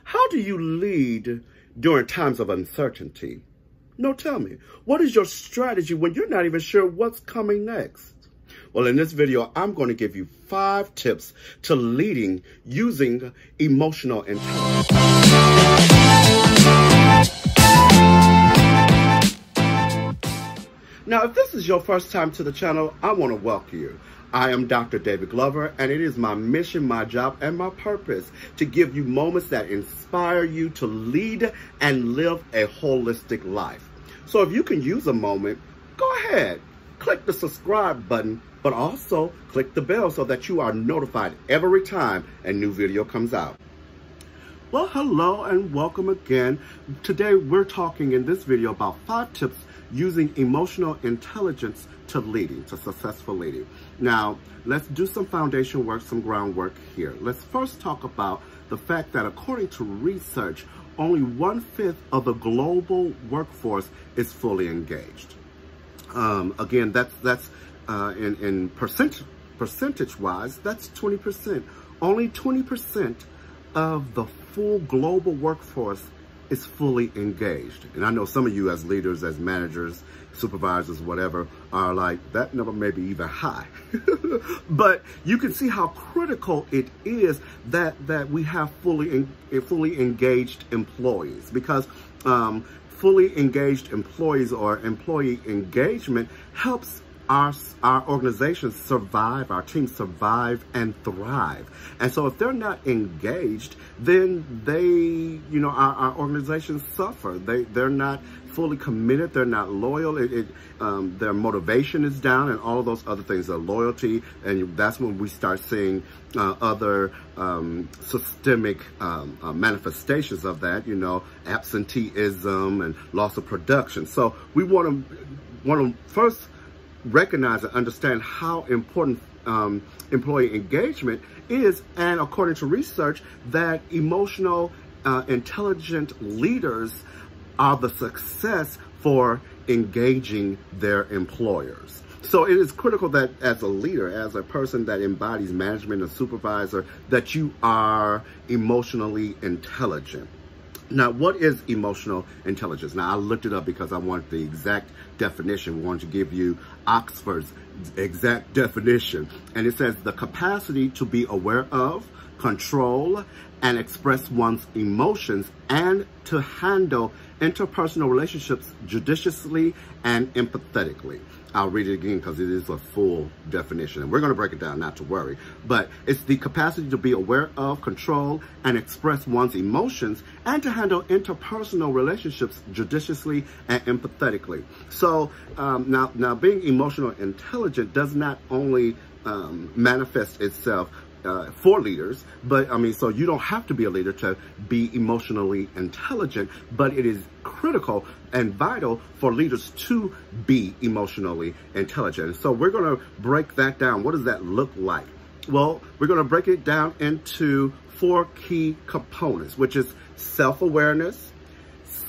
How do you lead during times of uncertainty? No, tell me, what is your strategy when you're not even sure what's coming next? Well, in this video, I'm going to give you 5 tips to leading using emotional intelligence. Now, if this is your first time to the channel, I want to welcome you. I am Dr. David Glover, and it is my mission, my job, and my purpose to give you moments that inspire you to lead and live a holistic life. So if you can use a moment, go ahead, click the subscribe button, but also click the bell so that you are notified every time a new video comes out. Well, hello and welcome again. Today we're talking in this video about 5 tips using emotional intelligence to leading, to successful leading. Now, let's do some foundation work, some groundwork here. Let's first talk about the fact that according to research, only 1/5 of the global workforce is fully engaged. Again, that's in percentage-wise, that's 20%. Only 20% of the full global workforce is fully engaged. And I know some of you as leaders, as managers, supervisors, whatever, are like, that number may be even high. But you can see how critical it is that we have fully engaged employees, because fully engaged employees or employee engagement helps our organizations survive, our teams survive and thrive. And so if they're not engaged, then our organizations suffer. They're not fully committed, they're not loyal, their motivation is down, and all of those other things, their loyalty, and that's when we start seeing other systemic manifestations of that, absenteeism and loss of production. So we want to first recognize and understand how important employee engagement is, and according to research, that emotional intelligent leaders are the success for engaging their employers. So it is critical that as a leader, as a person that embodies management, a supervisor, that you are emotionally intelligent. Now, what is emotional intelligence? Now, I looked it up because I wanted the exact definition. We wanted to give you Oxford's exact definition. And it says the capacity to be aware of, control, and express one's emotions, and to handle interpersonal relationships judiciously and empathetically. I'll read it again because it is a full definition, and we're going to break it down, not to worry. But it's the capacity to be aware of, control, and express one's emotions, and to handle interpersonal relationships judiciously and empathetically. So now being emotional intelligent does not only manifest itself for leaders, but so you don't have to be a leader to be emotionally intelligent, but it is critical and vital for leaders to be emotionally intelligent. So we're going to break that down. What does that look like? Well, we're going to break it down into 4 key components, which is self-awareness,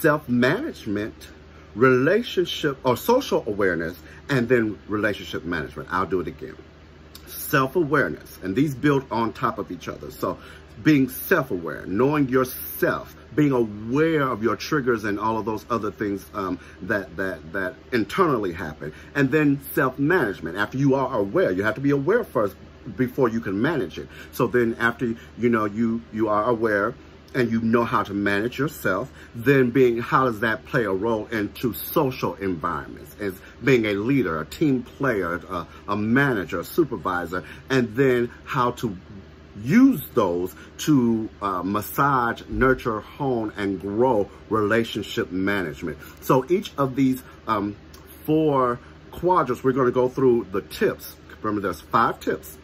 self-management, relationship or social awareness, and then relationship management. I'll do it again. Self-awareness, and these build on top of each other. So being self-aware, knowing yourself, being aware of your triggers and all of those other things that internally happen. And then self-management. After you are aware, you have to be aware first before you can manage it. So then after you are aware and you know how to manage yourself, then how does that play a role into social environments, as being a leader, a team player, a manager, a supervisor, and then how to use those to massage, nurture, hone, and grow relationship management. So each of these 4 quadrants, we're going to go through the tips. Remember, there's 5 tips,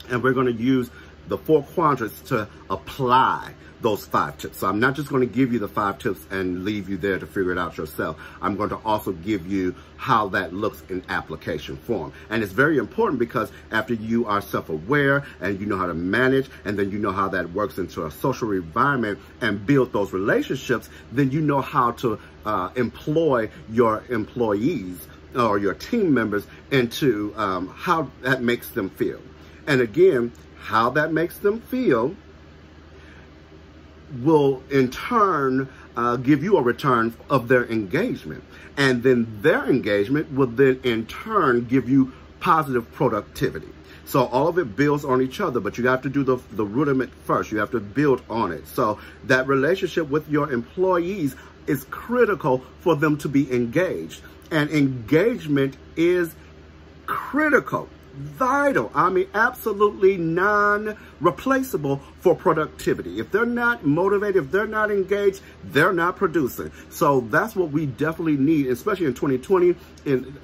and we're going to use the 4 quadrants to apply those 5 tips. So I'm not just going to give you the 5 tips and leave you there to figure it out yourself. I'm going to also give you how that looks in application form. And it's very important because after you are self-aware and you know how to manage, and then you know how that works into a social environment and build those relationships, then you know how to employ your employees or your team members into how that makes them feel. And again, how that makes them feel will in turn give you a return of their engagement. And then their engagement will then in turn give you positive productivity. So all of it builds on each other, but you have to do the rudiment first. You have to build on it. So that relationship with your employees is critical for them to be engaged. And engagement is critical, vital, I mean, absolutely non-replaceable for productivity. If they're not motivated, if they're not engaged, they're not producing. So that's what we definitely need, especially in 2020,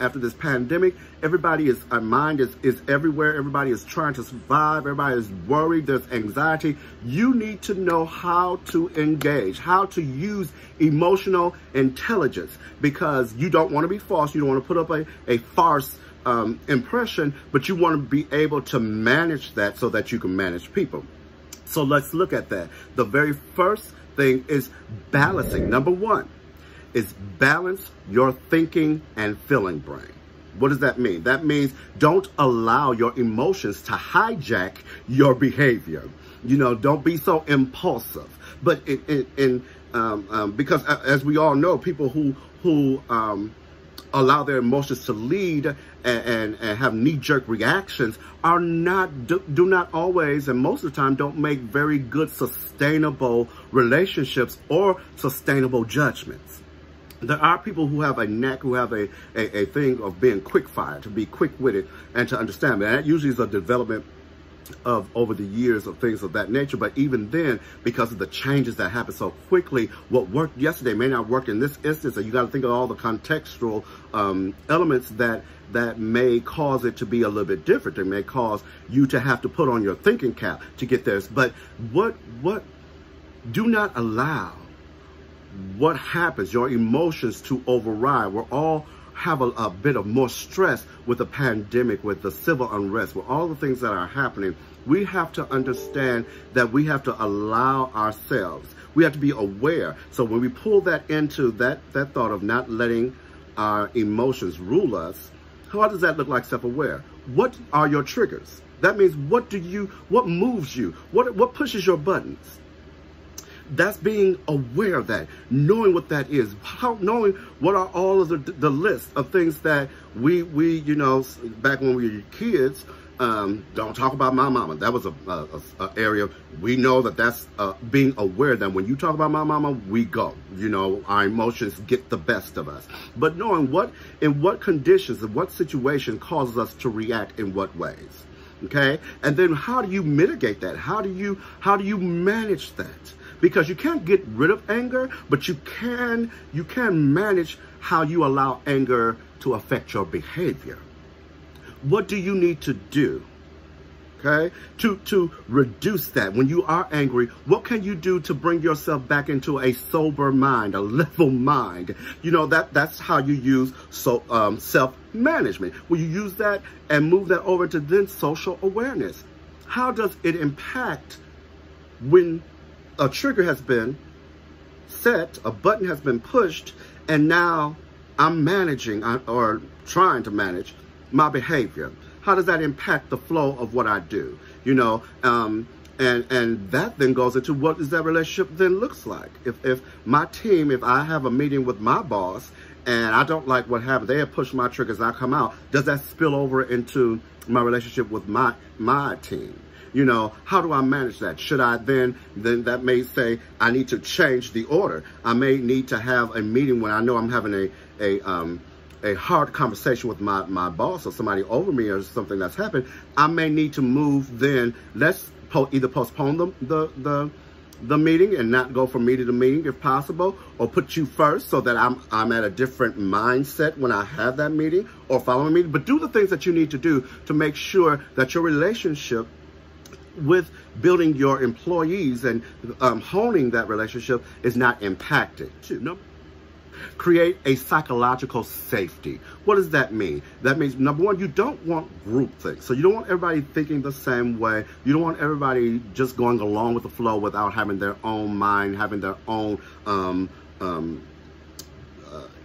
after this pandemic. Our mind is everywhere. Everybody is trying to survive. Everybody is worried. There's anxiety. You need to know how to engage, how to use emotional intelligence, because you don't want to be false. You don't want to put up a farce impression, but you want to be able to manage that so that you can manage people. So let's look at that. The very first thing is balancing. Number one is balance your thinking and feeling brain. What does that mean? That means don't allow your emotions to hijack your behavior. You know, don't be so impulsive. But because as we all know, people who allow their emotions to lead and have knee-jerk reactions do not always, and most of the time, don't make very good sustainable relationships or sustainable judgments. There are people who have a knack, who have a thing of being quick-fired, to be quick-witted, and to understand. And that usually is a development of over the years of things of that nature. But even then, because of the changes that happen so quickly, what worked yesterday may not work in this instance. And you got to think of all the contextual elements that may cause it to be a little bit different. It may cause you to have to put on your thinking cap to get there. But do not allow what happens, your emotions, to override. We're all have a bit of more stress with the pandemic, with the civil unrest, with all the things that are happening. We have to understand that we have to allow ourselves, we have to be aware. So when we pull that into that thought of not letting our emotions rule us, how does that look like self-aware? What are your triggers? That means what moves you? What pushes your buttons? That's being aware of that, knowing what that is, knowing what are all of the list of things that we you know, back when we were kids, don't talk about my mama. That was a area we know that's being aware that when you talk about my mama, we go. You know, our emotions get the best of us. But knowing in what conditions, in what situation causes us to react in what ways. Okay, and then how do you mitigate that? How do you manage that? Because you can't get rid of anger, but you can manage how you allow anger to affect your behavior. What do you need to do, okay, to reduce that? When you are angry, what can you do to bring yourself back into a sober mind, a level mind? You know, that's how you use self-management. When you use that and move that over to then social awareness. How does it impact when a trigger has been set, a button has been pushed, and now I'm managing or trying to manage my behavior? How does that impact the flow of what I do? You know, and that then goes into what does that relationship then looks like? If my team, if I have a meeting with my boss and I don't like what happened, they have pushed my triggers, I come out, does that spill over into my relationship with my team? You know, how do I manage that? Should I then that may say I need to change the order. I may need to have a meeting when I know I'm having a hard conversation with my boss or somebody over me or something that's happened. I may need to move then. Let's either postpone the meeting and not go from meeting to meeting if possible, or put you first so that I'm at a different mindset when I have that meeting, or follow a meeting. But do the things that you need to do to make sure that your relationship with building your employees and honing that relationship is not impacted. Create a psychological safety. What does that mean? That means, number one, you don't want groupthink. So you don't want everybody thinking the same way. You don't want everybody just going along with the flow without having their own mind, having their own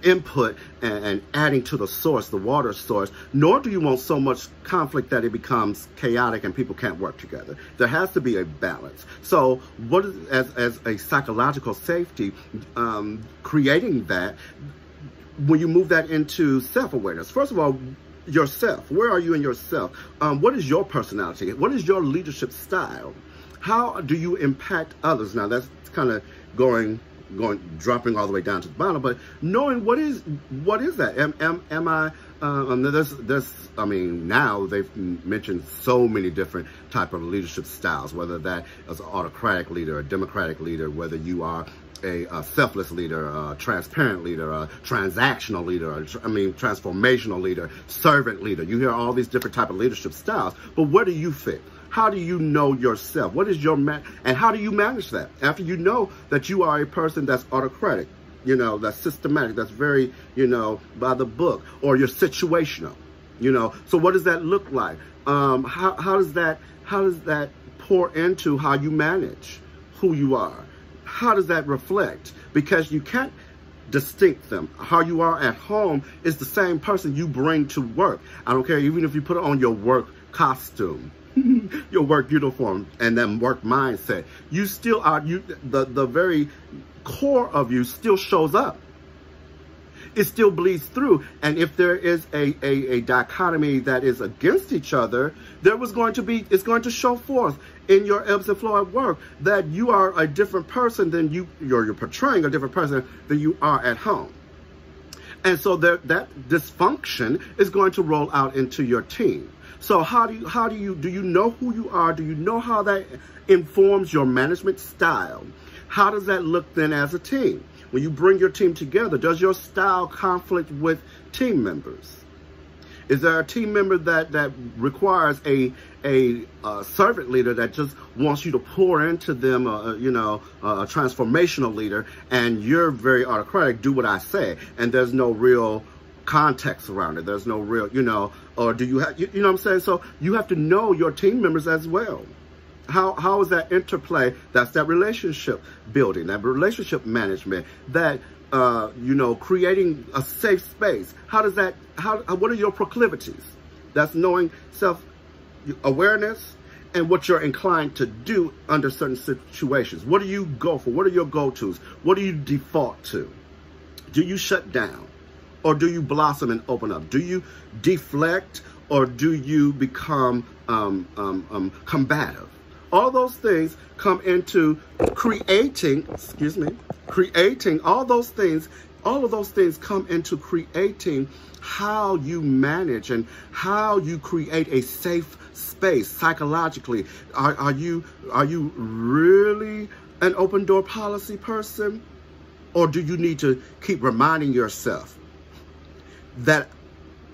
input and adding to the source, the water source, nor do you want so much conflict that it becomes chaotic and people can't work together. There has to be a balance. So what is, as a psychological safety, creating that, when you move that into self-awareness, first of all, yourself. Where are you in yourself? What is your personality? What is your leadership style? How do you impact others? Now that's kind of dropping all the way down to the bottom, but knowing what is that? Am I? I mean, now they've mentioned so many different type of leadership styles, whether that is an autocratic leader, a democratic leader, whether you are a selfless leader, a transparent leader, a transactional leader, transformational leader, servant leader. You hear all these different type of leadership styles, but where do you fit? How do you know yourself? What is your and how do you manage that? After you know that you are a person that's autocratic, that's systematic, that's very, by the book, or you're situational, so what does that look like? How does that pour into how you manage who you are? How does that reflect? Because you can't distinct them. How you are at home is the same person you bring to work. I don't care, even if you put on your work costume, your work uniform, and then work mindset, you still are, the very core of you still shows up. It still bleeds through. And if there is a dichotomy that is against each other, it's going to show forth in your ebbs and flow at work that you are a different person than you're portraying a different person than you are at home. And so that dysfunction is going to roll out into your team. So do you know who you are? Do you know how that informs your management style? How does that look then as a team? When you bring your team together, does your style conflict with team members? Is there a team member that requires a servant leader that just wants you to pour into them, a transformational leader, and you're very autocratic, do what I say, and there's no real context around it. There's no real, or do you have, you know what I'm saying? So you have to know your team members as well. How is that interplay? That's that relationship building, that relationship management, that, creating a safe space. What are your proclivities? That's knowing self-awareness and what you're inclined to do under certain situations. What do you go for? What are your go-tos? What do you default to? Do you shut down? Or do you blossom and open up? Do you deflect, or do you become combative? All those things come into creating, all of those things come into creating how you manage and how you create a safe space psychologically. Are you really an open door policy person? Or do you need to keep reminding yourself that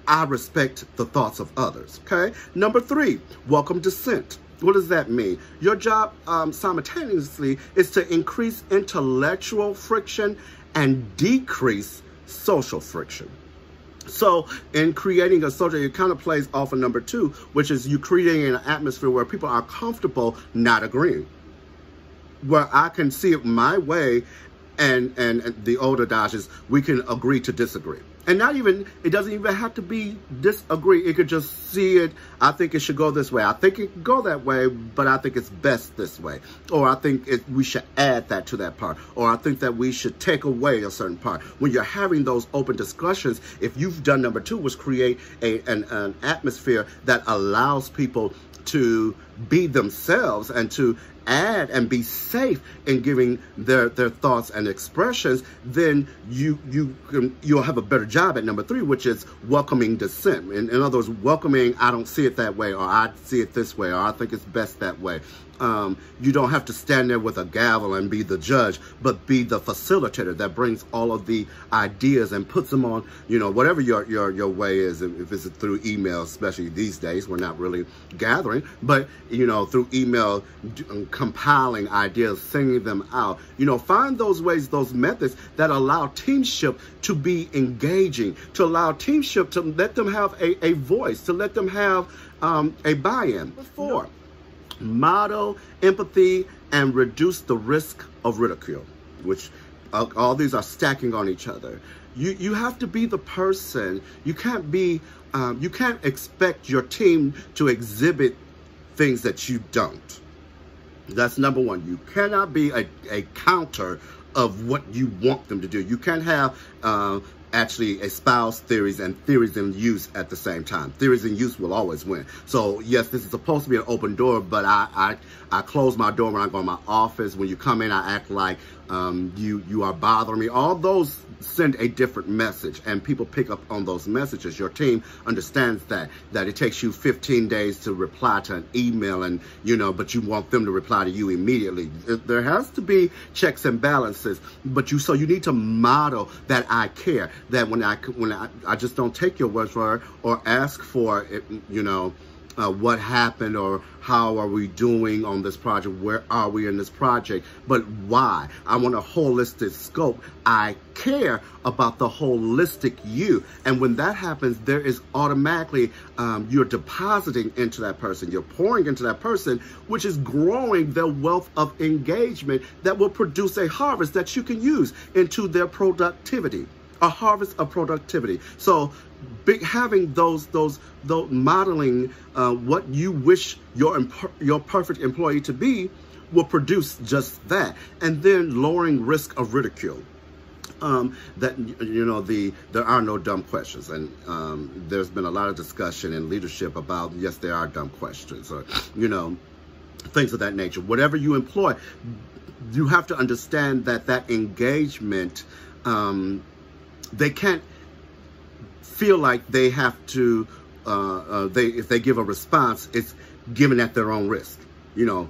I respect the thoughts of others? Okay. Number 3, welcome dissent. What does that mean? Your job simultaneously is to increase intellectual friction and decrease social friction. So in creating a social, it kind of plays off of number 2, which is you creating an atmosphere where people are comfortable not agreeing, where I can see it my way, and the old adage is we can agree to disagree. And it doesn't even have to be disagree. It could just see it. I think it should go this way. I think it could go that way, but I think it's best this way. Or I think we should add that to that part. Or I think that we should take away a certain part. When you're having those open discussions, if you've done number 2, was create an atmosphere that allows people to be themselves and to add and be safe in giving their thoughts and expressions, then you'll have a better job at number 3, which is welcoming dissent. In other words, welcoming, I don't see it that way, or I see it this way, or I think it's best that way. You don't have to stand there with a gavel and be the judge, but be the facilitator that brings all of the ideas and puts them on, whatever your way is. If it's through email, especially these days, we're not really gathering, but, through email, compiling ideas, sending them out. Find those ways, those methods that allow teamship to be engaging, to allow teamship to let them have a voice, to let them have a buy-in. 4, model empathy and reduce the risk of ridicule, which all these are stacking on each other. You have to be the person. You can't be, you can't expect your team to exhibit things that you don't. That's number one. You cannot be a counter of what you want them to do. You can't have actually espouse theories and theories in use at the same time. Theories in use will always win. So yes, this is supposed to be an open door, but I close my door when I go in my office. When you come in, I act like you are bothering me. All those send a different message, and people pick up on those messages. Your team understands that it takes you 15 days to reply to an email, and but you want them to reply to you immediately. There has to be checks and balances, but so you need to model that I care, that when I just don't take your word for it or ask for it, what happened or how are we doing on this project, where are we in this project, but why. I want a holistic scope. I care about the holistic you. And when that happens, there is automatically, you're depositing into that person, you're pouring into that person, which is growing their wealth of engagement that will produce a harvest that you can use into their productivity. A harvest of productivity. So having those modeling what you wish your perfect employee to be will produce just that. And then lowering risk of ridicule. That there are no dumb questions, and there's been a lot of discussion in leadership about, yes, there are dumb questions, or things of that nature. Whatever you employ, you have to understand that engagement, they can't feel like they have to, if they give a response, it's given at their own risk. Feel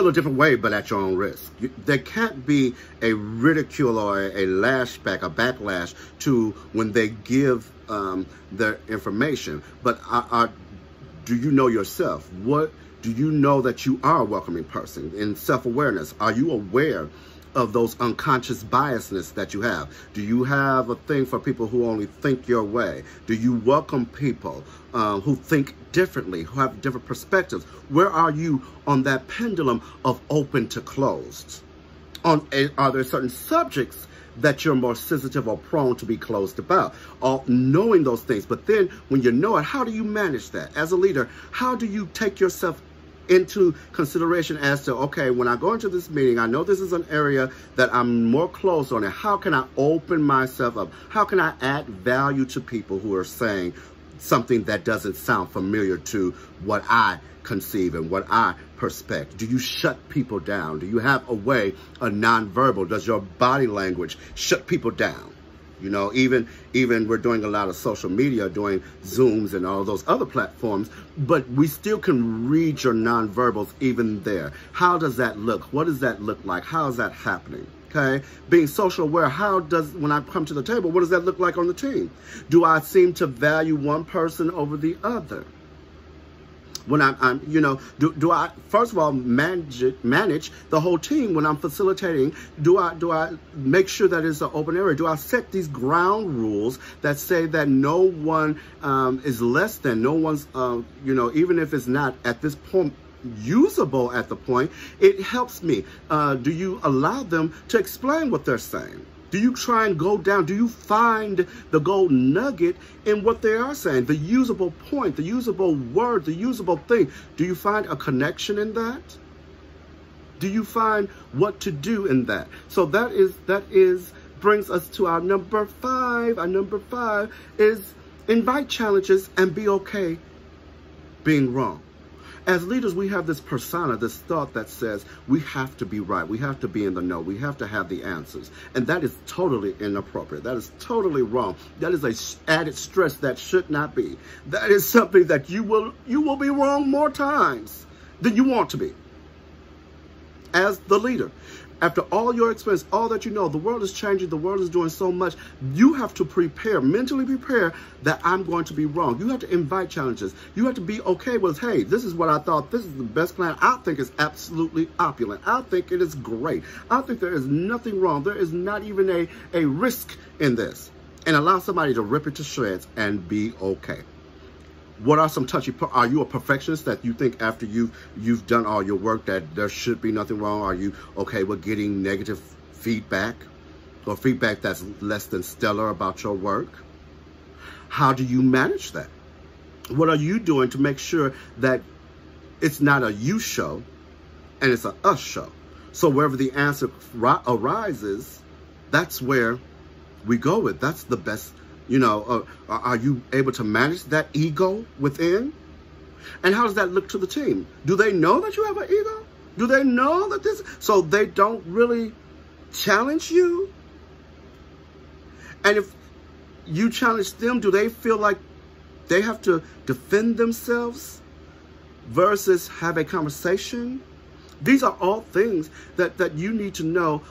a different way, but at your own risk. There can't be a ridicule or a lashback, a backlash to when they give their information. But do you know yourself? What do you know that you are a welcoming person? In self-awareness, are you aware of those unconscious biasness that you have? Do you have a thing for people who only think your way? Do you welcome people who think differently, who have different perspectives? Where are you on that pendulum of open to closed? Are there certain subjects that you're more sensitive or prone to be closed about? All knowing those things, but then when you know it, how do you manage that? As a leader, how do you take yourself into consideration as to, okay, when I go into this meeting, I know this is an area that I'm more close on, and how can I open myself up? How can I add value to people who are saying something that doesn't sound familiar to what I conceive and what I perspect? Do you shut people down? Do you have a way, a nonverbal? Does your body language shut people down? Even we're doing a lot of social media, doing Zooms and all those other platforms, but we still can read your nonverbals even there. How does that look? What does that look like? How is that happening? Okay, being social aware, when I come to the table, what does that look like on the team? Do I seem to value one person over the other? When do I first of all manage the whole team when I'm facilitating? Do I make sure that it's an open area? Do I set these ground rules that say that no one is less than, no one's even if it's not at this point usable at the point, it helps me. Do you allow them to explain what they're saying? Do you try and go down? Do you find the gold nugget in what they are saying? The usable point, the usable word, the usable thing. Do you find a connection in that? Do you find what to do in that? So that brings us to our number 5. Our number 5 is invite challenges and be okay being wrong. As leaders, we have this persona, this thought that says we have to be right. We have to be in the know. We have to have the answers. And that is totally inappropriate. That is totally wrong. That is an added stress that should not be. That is something that you will be wrong more times than you want to be. As the leader, after all your experience, all that you know, the world is changing, the world is doing so much. You have to mentally prepare that I'm going to be wrong. You have to invite challenges. You have to be okay with, hey, this is what I thought. This is the best plan. I think it's absolutely opulent. I think it is great. I think there is nothing wrong. There is not even a risk in this. And allow somebody to rip it to shreds and be okay. What are some touchy? Are you a perfectionist that you think after you've done all your work that there should be nothing wrong? Are you okay with getting negative feedback or feedback that's less than stellar about your work? How do you manage that? What are you doing to make sure that it's not a you show and it's a us show? So wherever the answer arises, that's where we go with. That's the best, you know. Are you able to manage that ego within? And how does that look to the team? Do they know that you have an ego? Do they know that this, so they don't really challenge you? And if you challenge them, do they feel like they have to defend themselves versus have a conversation? These are all things that you need to know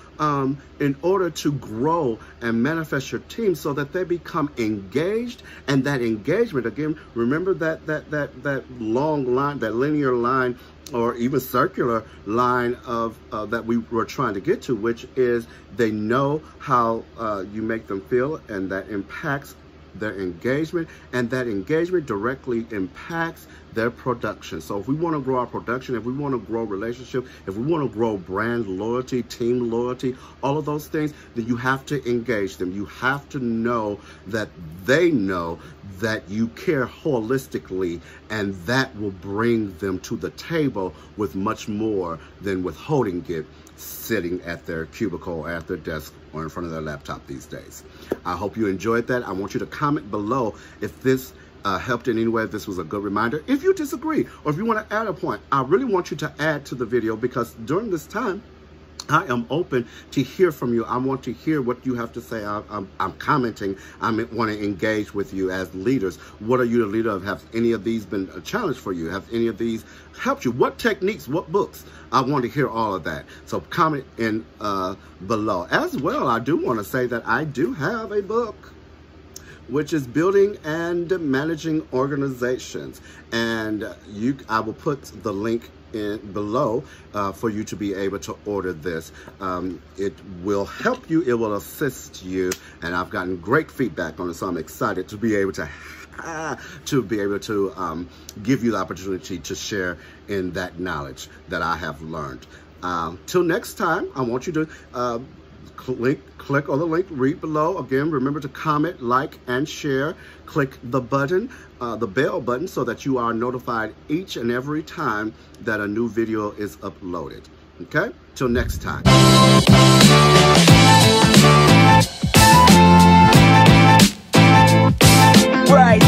in order to grow and manifest your team so that they become engaged. And that engagement, again, remember that long line, that linear line, or even circular line of that we were trying to get to, which is they know how you make them feel, and that impacts their engagement, and that engagement directly impacts their production. So if we want to grow our production, if we want to grow relationship, if we want to grow brand loyalty, team loyalty, all of those things, then you have to engage them. You have to know that they know that you care holistically, and that will bring them to the table with much more than withholding it sitting at their cubicle, at their desk, or in front of their laptop these days. I hope you enjoyed that. I want you to comment below if this helped in any way, if this was a good reminder. If you disagree, or if you want to add a point, I really want you to add to the video, because during this time, I am open to hear from you. I want to hear what you have to say. I'm commenting. I want to engage with you as leaders. What are you the leader of? Have any of these been a challenge for you? Have any of these helped you? What techniques, what books? I want to hear all of that. So comment in below. As well, I do want to say that I do have a book, which is Building and Managing Organizations. And I will put the link in below for you to be able to order this. It will help you, it will assist you, and I've gotten great feedback on it, so I'm excited to be able to give you the opportunity to share in that knowledge that I have learned. Till next time, I want you to click on the link, read below. Again, remember to comment, like, and share. Click the button, the bell button, so that you are notified each and every time that a new video is uploaded. Okay? Till next time. Right.